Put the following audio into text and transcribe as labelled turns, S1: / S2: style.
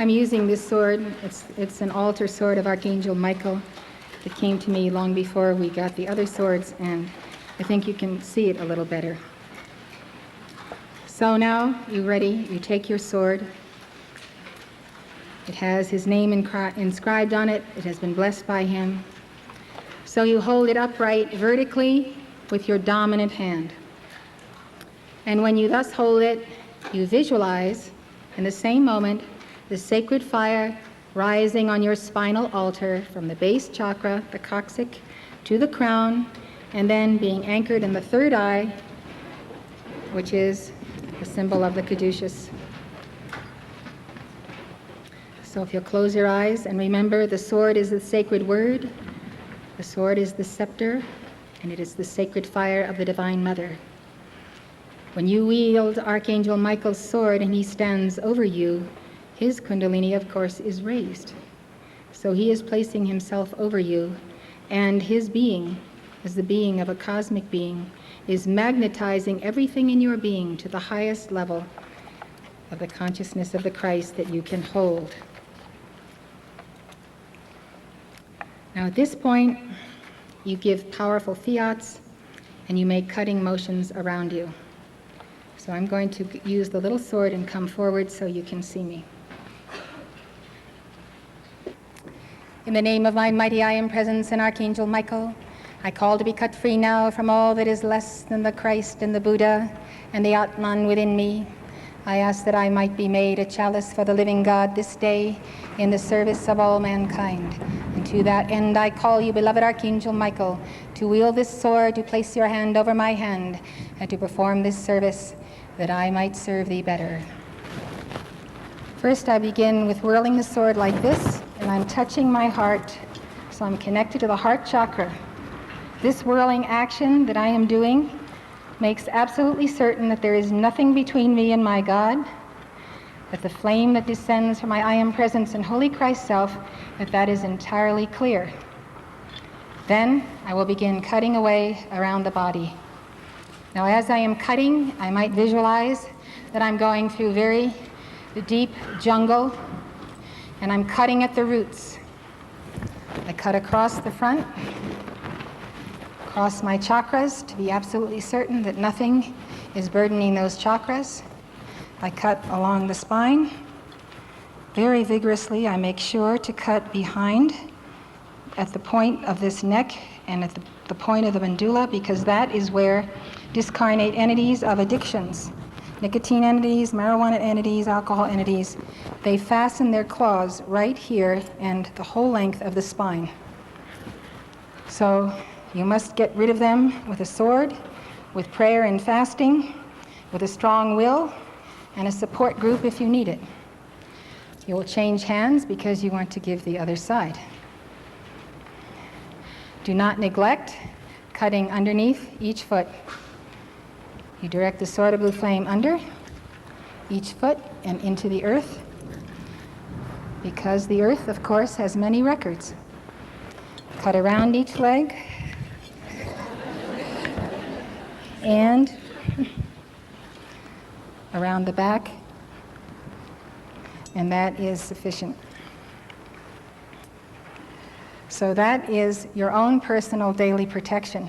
S1: I'm using this sword. It's an altar sword of Archangel Michael that came to me long before we got the other swords, and I think you can see it a little better. So now, you ready? You take your sword. It has his name inscribed on it. It has been blessed by him. So you hold it upright vertically with your dominant hand. And when you thus hold it, you visualize in the same moment the sacred fire rising on your spinal altar from the base chakra, the coccyx, to the crown, and then being anchored in the third eye, which is the symbol of the caduceus. So if you'll close your eyes and remember, the sword is the sacred word, the sword is the scepter, and it is the sacred fire of the Divine Mother. When you wield Archangel Michael's sword and he stands over you, his Kundalini, of course, is raised. So he is placing himself over you, and his being, as the being of a cosmic being, is magnetizing everything in your being to the highest level of the consciousness of the Christ that you can hold. Now at this point, you give powerful fiats and you make cutting motions around you. So I'm going to use the little sword and come forward so you can see me. In the name of my mighty I Am Presence and Archangel Michael, I call to be cut free now from all that is less than the Christ and the Buddha and the Atman within me. I ask that I might be made a chalice for the living God this day in the service of all mankind. And to that end I call you, beloved Archangel Michael, to wield this sword, to place your hand over my hand, and to perform this service that I might serve thee better. First I begin with whirling the sword like this, and I'm touching my heart, so I'm connected to the heart chakra. This whirling action that I am doing makes absolutely certain that there is nothing between me and my God, that the flame that descends from my I Am Presence and Holy Christ Self, that is entirely clear. Then I will begin cutting away around the body. Now as I am cutting, I might visualize that I'm going through very deep jungle, and I'm cutting at the roots. I cut across the front, across my chakras to be absolutely certain that nothing is burdening those chakras. I cut along the spine. Very vigorously, I make sure to cut behind at the point of this neck and at the point of the medulla, because that is where discarnate entities of addictions, nicotine entities, marijuana entities, alcohol entities, they fasten their claws right here and the whole length of the spine. So you must get rid of them with a sword, with prayer and fasting, with a strong will, and a support group if you need it. You will change hands because you want to give the other side. Do not neglect cutting underneath each foot. You direct the sword of blue flame under each foot and into the earth, because the earth, of course, has many records. Cut around each leg and around the back, and that is sufficient. So that is your own personal daily protection.